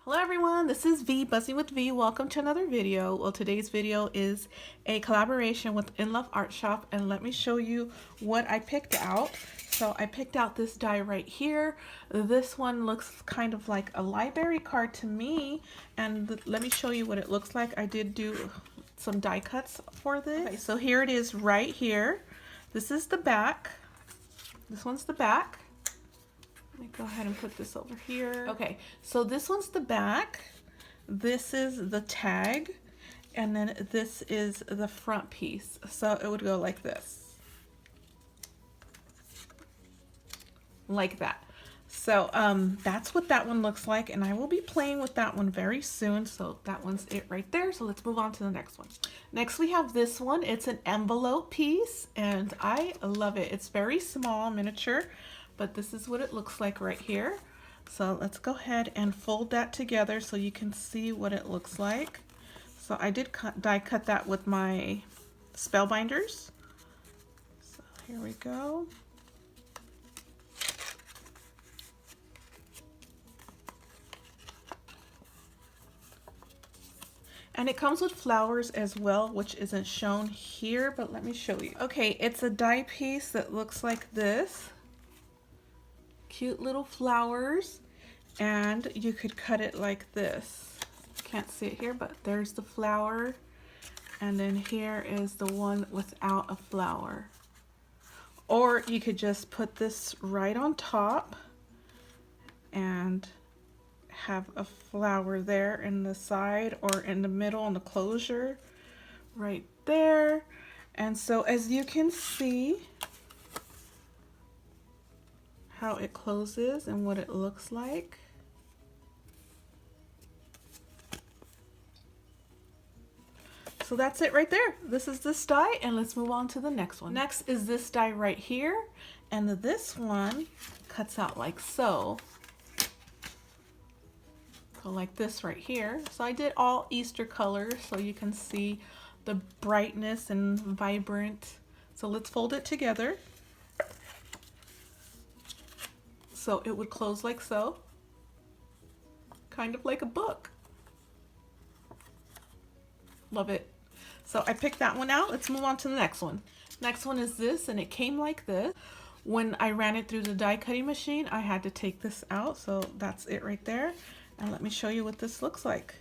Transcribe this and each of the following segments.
Hello everyone, this is V, Buzzing with V. Welcome to another video. Well, today's video is a collaboration with In Love Art Shop, and let me show you what I picked out. So I picked out this die right here. This one looks kind of like a library card to me, and let me show you what it looks like. I did do some die cuts for this. Okay, so here it is right here. This is the back. This one's the back. Let me go ahead and put this over here. Okay, so this one's the back. This is the tag. And then this is the front piece. So it would go like this. Like that. So that's what that one looks like. And I will be playing with that one very soon. So that one's it right there. So let's move on to the next one. Next we have this one. It's an envelope piece. And I love it. It's very small, miniature. But this is what it looks like right here. So let's go ahead and fold that together so you can see what it looks like. So I did die cut that with my spellbinders. So here we go. And it comes with flowers as well, which isn't shown here, but let me show you. Okay, it's a die piece that looks like this. Cute little flowers, and you could cut it like this. Can't see it here, but there's the flower, and then here is the one without a flower. Or you could just put this right on top and have a flower there in the side or in the middle on the closure right there. And so as you can see how it closes and what it looks like. So that's it right there. This is this die, and let's move on to the next one. Next is this die right here, and this one cuts out like so. So like this right here. So I did all Easter colors so you can see the brightness and vibrant. So let's fold it together. So it would close like so, kind of like a book. Love it. So I picked that one out. Let's move on to the next one. Next one is this, and it came like this. When I ran it through the die cutting machine, I had to take this out. So that's it right there. And let me show you what this looks like.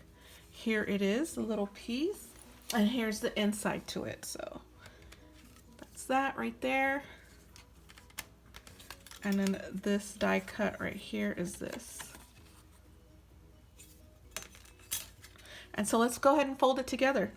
Here it is, the little piece, and here's the inside to it. So that's that right there. And then this die cut right here is this. And so let's go ahead and fold it together.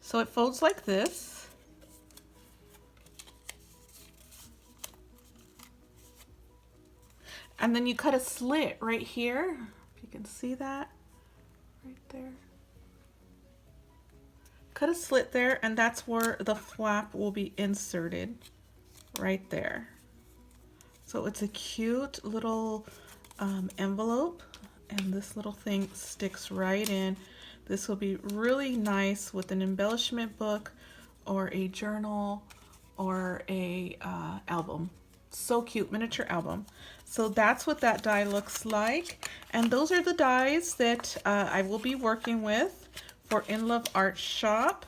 So it folds like this. And then you cut a slit right here, if you can see that, right there. Cut a slit there, and that's where the flap will be inserted, right there. So it's a cute little envelope, and this little thing sticks right in. This will be really nice with an embellishment book or a journal or a album. So cute, miniature album. So that's what that die looks like, and those are the dies that I will be working with for In Love Art Shop,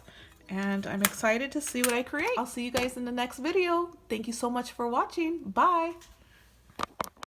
and I'm excited to see what I create. I'll see you guys in the next video. Thank you so much for watching. Bye.